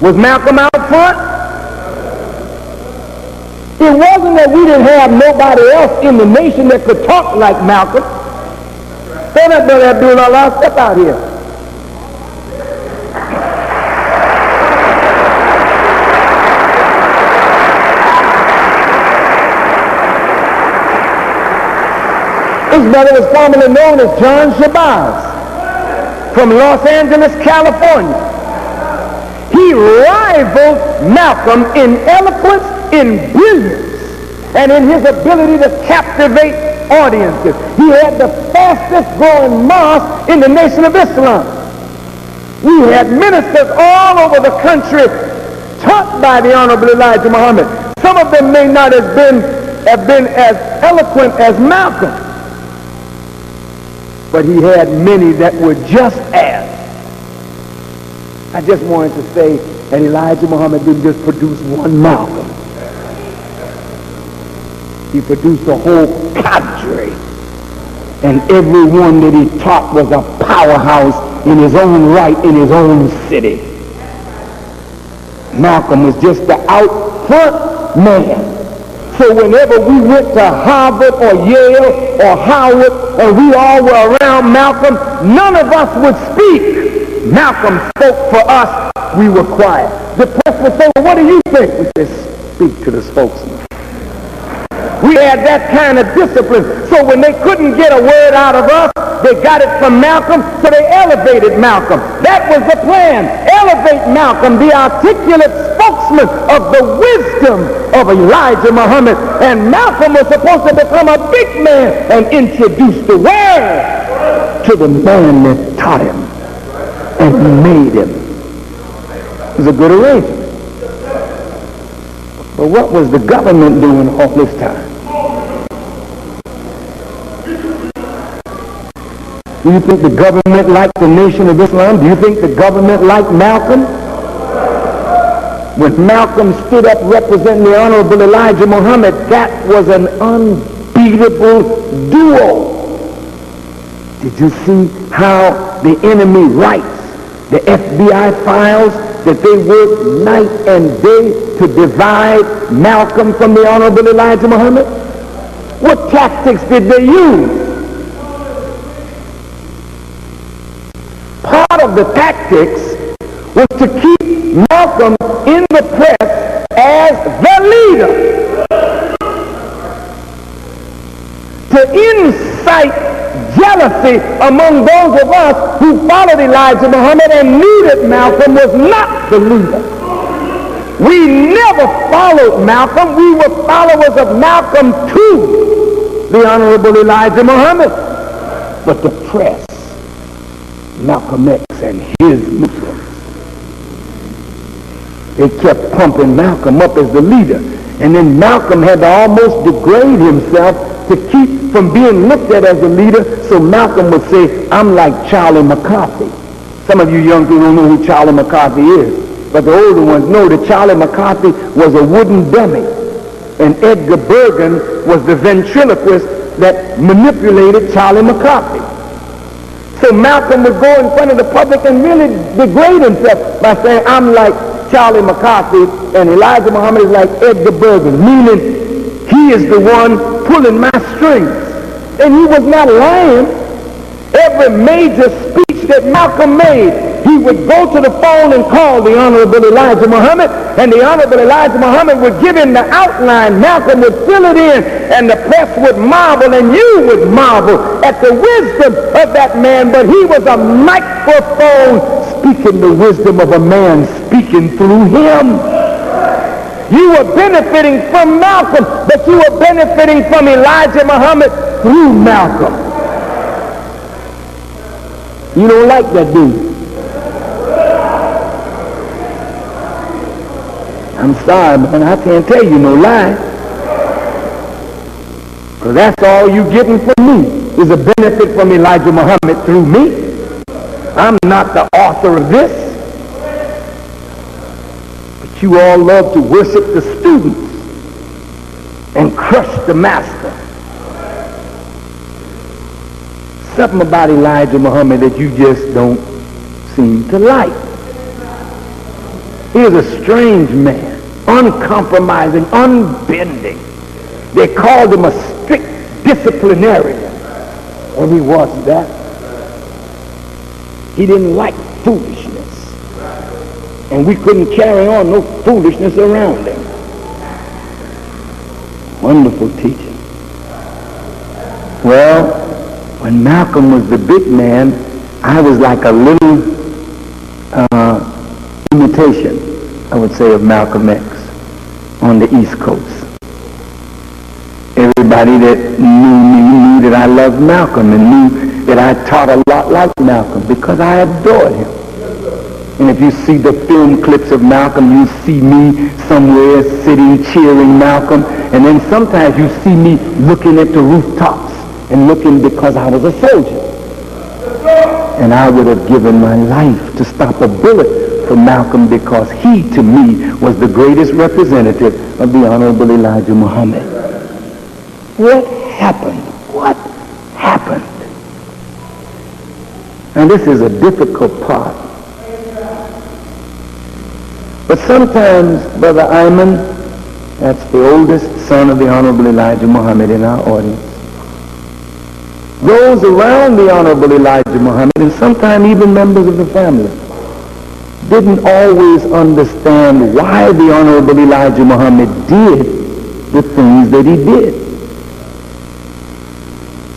Was Malcolm out front? It wasn't that we didn't have nobody else in the nation that could talk like Malcolm. Say that, Brother Abdullah, step out here. This brother was formerly known as John Shabazz from Los Angeles, California. He rivaled Malcolm in eloquence, in brilliance, and in his ability to captivate audiences. He had the fastest growing mosque in the Nation of Islam. We had ministers all over the country taught by the Honorable Elijah Muhammad. Some of them may not have been as eloquent as Malcolm, but he had many that were just as. I just wanted to say that Elijah Muhammad didn't just produce one Malcolm. He produced a whole cadre, and everyone that he taught was a powerhouse in his own right, in his own city. Malcolm was just the out front man. So whenever we went to Harvard or Yale or Howard and we all were around Malcolm, none of us would speak. Malcolm spoke for us. We were quiet. The press would say, well, what do you think? We said, speak to the spokesman. We had that kind of discipline. So when they couldn't get a word out of us, they got it from Malcolm, so they elevated Malcolm. That was the plan. Elevate Malcolm, the articulate spokesman of the wisdom of Elijah Muhammad. And Malcolm was supposed to become a big man and introduce the word to the man that taught him and made him. It was a good arrangement. But what was the government doing all this time? Do you think the government liked the Nation of Islam? Do you think the government liked Malcolm? When Malcolm stood up representing the Honorable Elijah Muhammad, that was an unbeatable duo. Did you see how the enemy writes the FBI files, that they worked night and day to divide Malcolm from the Honorable Elijah Muhammad? What tactics did they use? Part of the tactics was to keep Malcolm in the press as the leader, to incite jealousy among those of us who followed Elijah Muhammad and knew that Malcolm was not the leader. We never followed Malcolm. We were followers of Malcolm to the Honorable Elijah Muhammad. But the press, Malcolm X and his Muslims, they kept pumping Malcolm up as the leader. And then Malcolm had to almost degrade himself to keep from being looked at as a leader. So Malcolm would say, I'm like Charlie McCarthy. Some of you young people don't know who Charlie McCarthy is, but the older ones know that Charlie McCarthy was a wooden dummy, and Edgar Bergen was the ventriloquist that manipulated Charlie McCarthy. So Malcolm would go in front of the public and really degrade himself by saying, I'm like Charlie McCarthy, and Elijah Muhammad is like Edgar Bergen, meaning he is the one pulling my strings. And he was not lying. Every major speech that Malcolm made, he would go to the phone and call the Honorable Elijah Muhammad, and the Honorable Elijah Muhammad would give him the outline. Malcolm would fill it in, and the press would marvel, and you would marvel at the wisdom of that man. But he was a microphone speaking the wisdom of a man speaking through him. You were benefiting from Malcolm, but you were benefiting from Elijah Muhammad through Malcolm. You don't like that dude. I'm sorry, man, I can't tell you no lie. Because that's all you getting from me is a benefit from Elijah Muhammad through me. I'm not the author of this. But you all love to worship the students and crush the master. Something about Elijah Muhammad that you just don't seem to like. He was a strange man, uncompromising, unbending. They called him a strict disciplinarian, and he was that. He didn't like foolishness, and we couldn't carry on no foolishness around him. Wonderful teacher. Well, when Malcolm was the big man, I was like a little imitation, I would say, of Malcolm X on the East Coast. Everybody that knew me knew that I loved Malcolm and knew that I taught a lot like Malcolm because I adored him. And if you see the film clips of Malcolm, you see me somewhere sitting cheering Malcolm, and then sometimes you see me looking at the rooftops and looking because I was a soldier. And I would have given my life to stop a bullet for Malcolm because he, to me, was the greatest representative of the Honorable Elijah Muhammad. What happened? What happened? Now this is a difficult part. But sometimes, Brother Ayman, that's the oldest son of the Honorable Elijah Muhammad in our audience, those around the Honorable Elijah Muhammad, and sometimes even members of the family, didn't always understand why the Honorable Elijah Muhammad did the things that he did.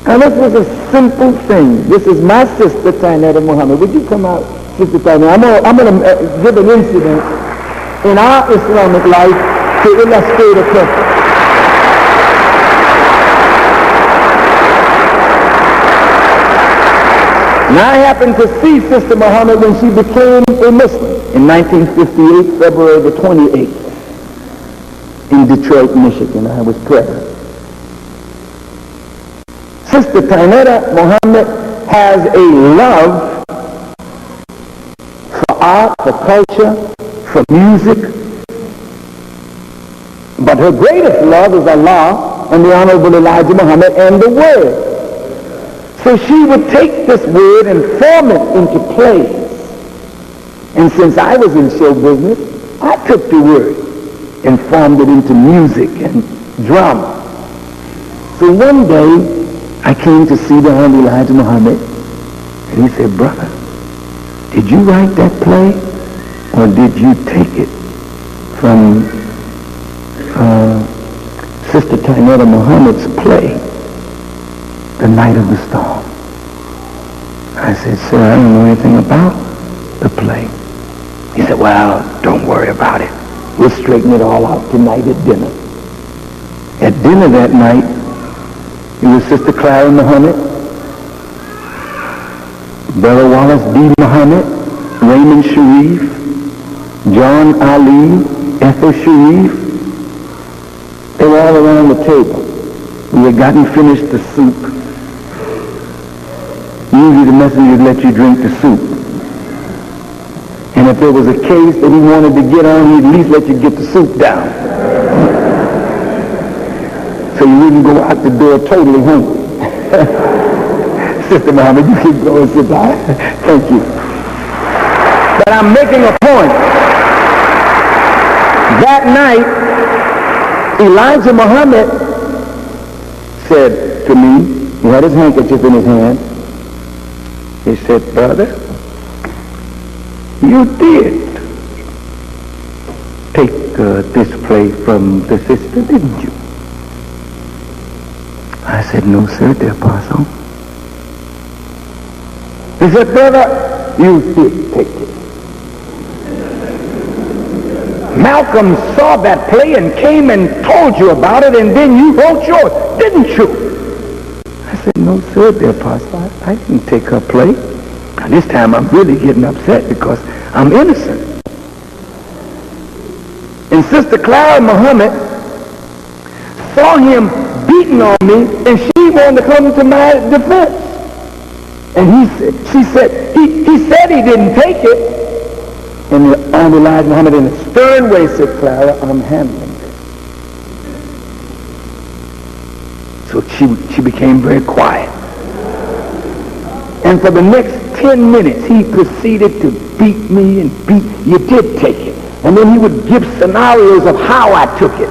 Now this was a simple thing. This is my sister, Tainetta Muhammad. Would you come out, Sister Tainetta? I'm going to give an incident in our Islamic life to illustrate a purpose. Now I happened to see Sister Muhammad when she became a Muslim in 1958, February the 28th, in Detroit, Michigan. I was present. Sister Tainetta Muhammad has a love for art, for culture, for music, but her greatest love is Allah and the Honorable Elijah Muhammad and the Word. So she would take this word and form it into plays. And since I was in show business, I took the word and formed it into music and drama. So one day, I came to see the Honorable Elijah Muhammad, and he said, "Brother, did you write that play, or did you take it from Sister Tainetta Muhammad's play, The Night of the Storm?" I said, "Sir, I don't know anything about the play." He said, "Well, don't worry about it. We'll straighten it all out tonight at dinner." At dinner that night, it was Sister Clara Muhammad, Brother Wallace D. Muhammad, Raymond Sharif, John Ali, Ethel Sharif. They were all around the table. We had gotten finished the soup. Usually the messenger would let you drink the soup. And if there was a case that he wanted to get on, he'd at least let you get the soup down. So you wouldn't go out the door totally hungry. Sister Muhammad, you can go and sit down. Thank you. But I'm making a point. That night, Elijah Muhammad said to me, he had his handkerchief in his hand, he said, "Brother, you did take this play from the sister, didn't you?" I said, "No, sir, dear Apostle." He said, "Brother, you did take it. Malcolm saw that play and came and told you about it, and then you wrote yours, didn't you?" I said, "No, sir, dear Apostle, I didn't take her play." Now this time I'm really getting upset because I'm innocent. And Sister Clara Muhammad saw him beating on me, and she wanted to come to my defense. And she said, he said he didn't take it. And the Honorable Elijah Muhammad, in a stern way, said, "Clara, I'm handling this." So she became very quiet. And for the next 10 minutes, he proceeded to beat me and beat. You did take it. And then he would give scenarios of how I took it.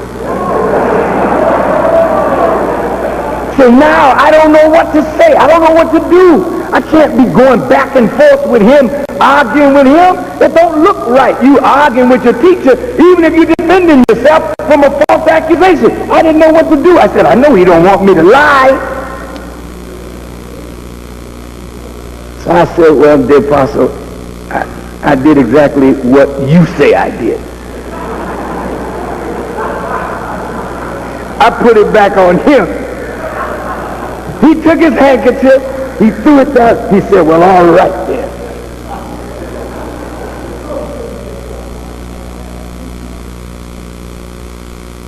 So now I don't know what to say. I don't know what to do. I can't be going back and forth with him, arguing with him. It don't look right. You arguing with your teacher, even if you're defending yourself from a false accusation. I didn't know what to do. I said, I know he don't want me to lie. So I said, well, dear Apostle, I did exactly what you say I did. I put it back on him. He took his handkerchief, he threw it down, he said, well, all right then.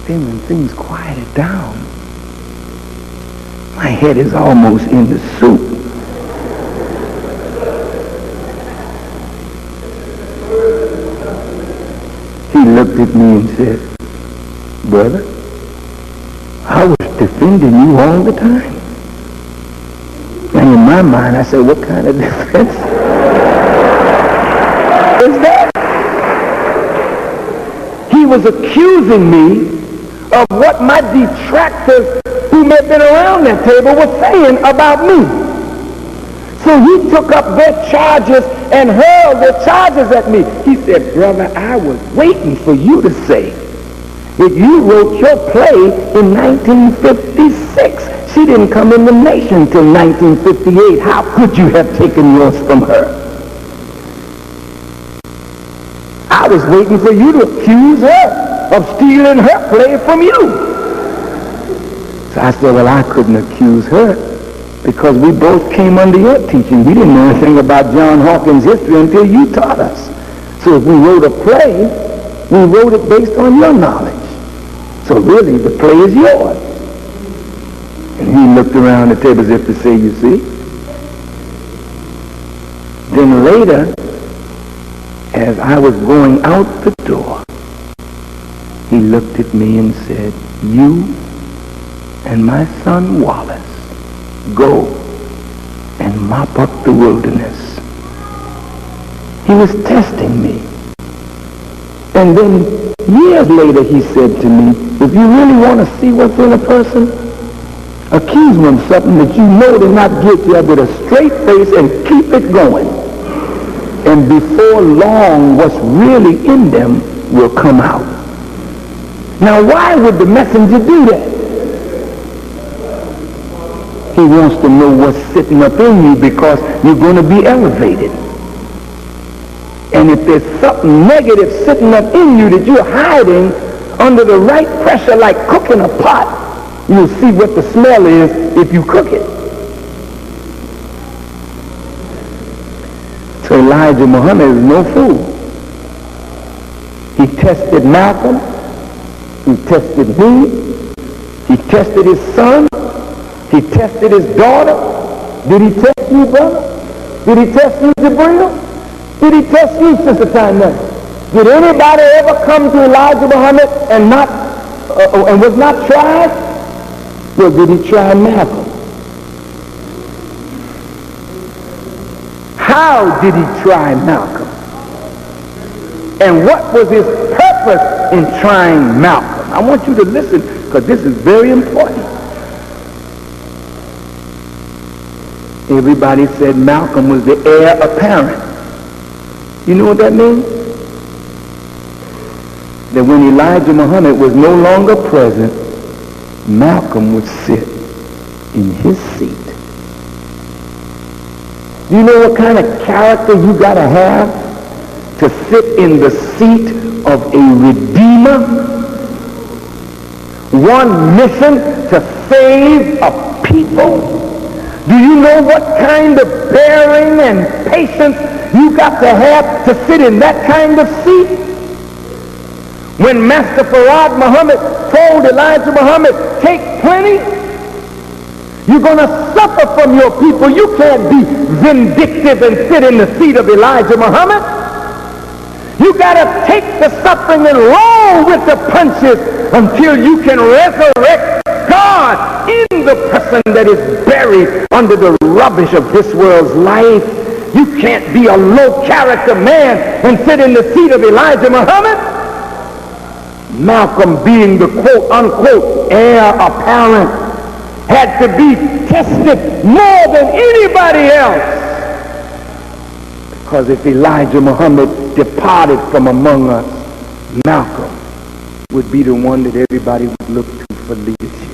Then when things quieted down, my head is almost in the soup. He looked at me and said, brother, I was defending you all the time. And in my mind, I said, what kind of defense is that? He was accusing me of what my detractors who may have been around that table were saying about me. So he took up their charges and hurled their charges at me. He said, brother, I was waiting for you to say that you wrote your play in 1956. She didn't come in the nation till 1958. How could you have taken yours from her? I was waiting for you to accuse her of stealing her play from you. So I said, well, I couldn't accuse her because we both came under your teaching. We didn't know anything about John Hawkins' history until you taught us. So if we wrote a play, we wrote it based on your knowledge. So really, the play is yours. And he looked around the table as if to say, you see? Then later, as I was going out the door, he looked at me and said, you and my son Wallace go and mop up the wilderness. He was testing me. And then years later he said to me, if you really want to see what's in a person, accuse them of something that you know they're not guilty of with a straight face and keep it going. And before long, what's really in them will come out. Now, why would the messenger do that? He wants to know what's sitting up in you because you're going to be elevated. And if there's something negative sitting up in you that you're hiding under the right pressure like cooking a pot, you'll see what the smell is if you cook it. So Elijah Muhammad is no fool. He tested Malcolm. He tested me. He tested his son. He tested his daughter. Did he test you, brother? Did he test you, Jabril? Did he test you, Sister Tanya? Did anybody ever come to Elijah Muhammad and was not tried? Well, did he try Malcolm? How did he try Malcolm? And what was his purpose in trying Malcolm? I want you to listen because this is very important. Everybody said Malcolm was the heir apparent. You know what that means? That when Elijah Muhammad was no longer present, Malcolm would sit in his seat. Do you know what kind of character you got to have to sit in the seat of a redeemer? One mission to save a people? Do you know what kind of bearing and patience you got to have to sit in that kind of seat? When Master Farad Muhammad told Elijah Muhammad, take plenty, you're going to suffer from your people. You can't be vindictive and sit in the seat of Elijah Muhammad. You got to take the suffering and roll with the punches until you can resurrect God in the person that is buried under the rubbish of this world's life. You can't be a low character man and sit in the seat of Elijah Muhammad. Malcolm, being the quote unquote heir apparent, had to be tested more than anybody else. Because if Elijah Muhammad departed from among us, Malcolm would be the one that everybody would look to for leadership.